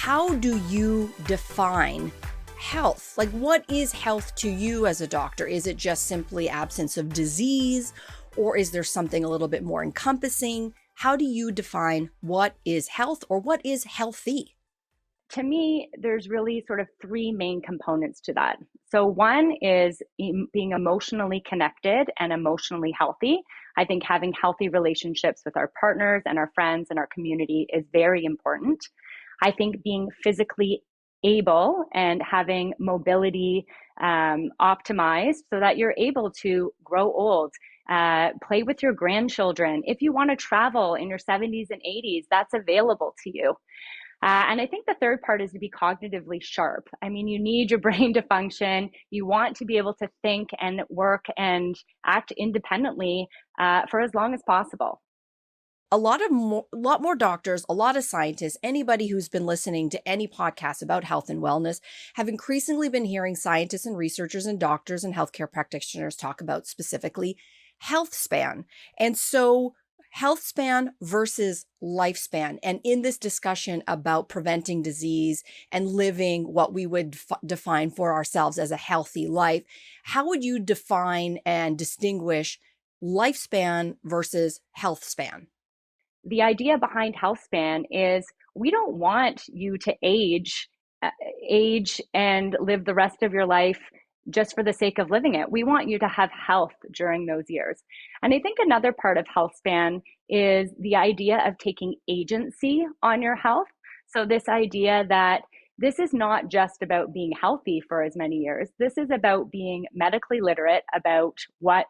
how do you define health? Like, what is health to you as a doctor? Is it just simply absence of disease, or is there something a little bit more encompassing? How do you define what is health or what is healthy? To me, there's really sort of three main components to that. So one is being emotionally connected and emotionally healthy. I think having healthy relationships with our partners and our friends and our community is very important. I think being physically able and having mobility optimized so that you're able to grow old, play with your grandchildren. If you want to travel in your 70s and 80s, that's available to you. And I think the third part is to be cognitively sharp. I mean, you need your brain to function. You want to be able to think and work and act independently for as long as possible. A lot more doctors, a lot of scientists, anybody who's been listening to any podcast about health and wellness have increasingly been hearing scientists and researchers and doctors and healthcare practitioners talk about specifically health span. And so health span versus lifespan. And in this discussion about preventing disease and living what we would define for ourselves as a healthy life, how would you define and distinguish lifespan versus health span? The idea behind health span is we don't want you to age and live the rest of your life just for the sake of living it. We want you to have health during those years. And I think another part of health span is the idea of taking agency on your health. So this idea that this is not just about being healthy for as many years. This is about being medically literate about what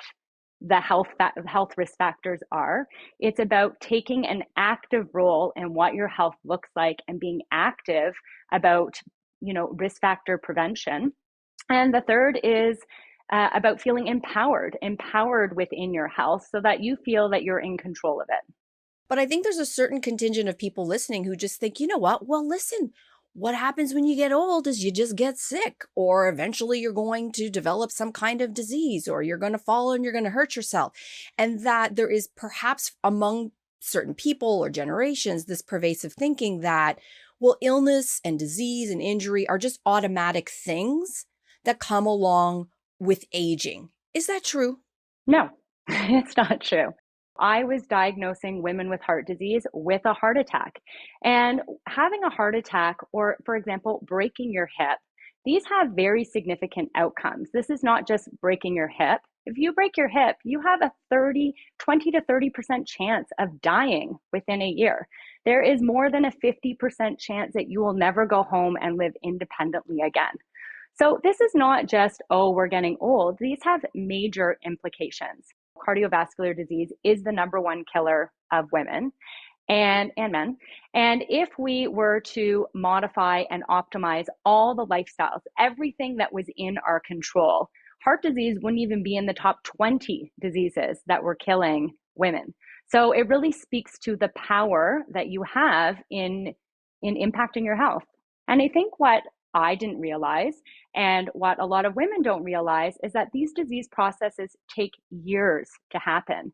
the health risk factors are. It's about taking an active role in what your health looks like and being active about, risk factor prevention. And the third is about feeling empowered within your health so that you feel that you're in control of it. But I think there's a certain contingent of people listening who just think, you know what? Well, listen, what happens when you get old is you just get sick, or eventually you're going to develop some kind of disease, or you're going to fall and you're going to hurt yourself. And that there is perhaps among certain people or generations, this pervasive thinking that, well, illness and disease and injury are just automatic things that come along with aging. Is that true? No, it's not true. I was diagnosing women with heart disease with a heart attack. And having a heart attack, or for example, breaking your hip, these have very significant outcomes. This is not just breaking your hip. If you break your hip, you have a 20 to 30% chance of dying within a year. There is more than a 50% chance that you will never go home and live independently again. So this is not just, oh, we're getting old. These have major implications. Cardiovascular disease is the number one killer of women and men. And if we were to modify and optimize all the lifestyles, everything that was in our control, heart disease wouldn't even be in the top 20 diseases that were killing women. So it really speaks to the power that you have in impacting your health. And I think what I didn't realize, and what a lot of women don't realize, is that these disease processes take years to happen.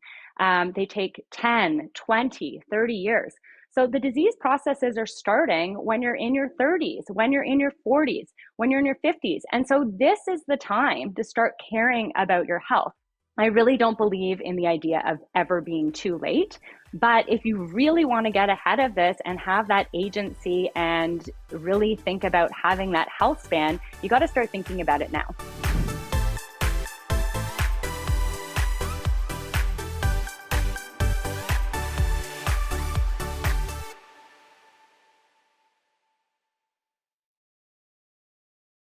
They take 10, 20, 30 years. So the disease processes are starting when you're in your 30s, when you're in your 40s, when you're in your 50s. And so this is the time to start caring about your health. I really don't believe in the idea of ever being too late. But if you really want to get ahead of this and have that agency and really think about having that health span, you got to start thinking about it now.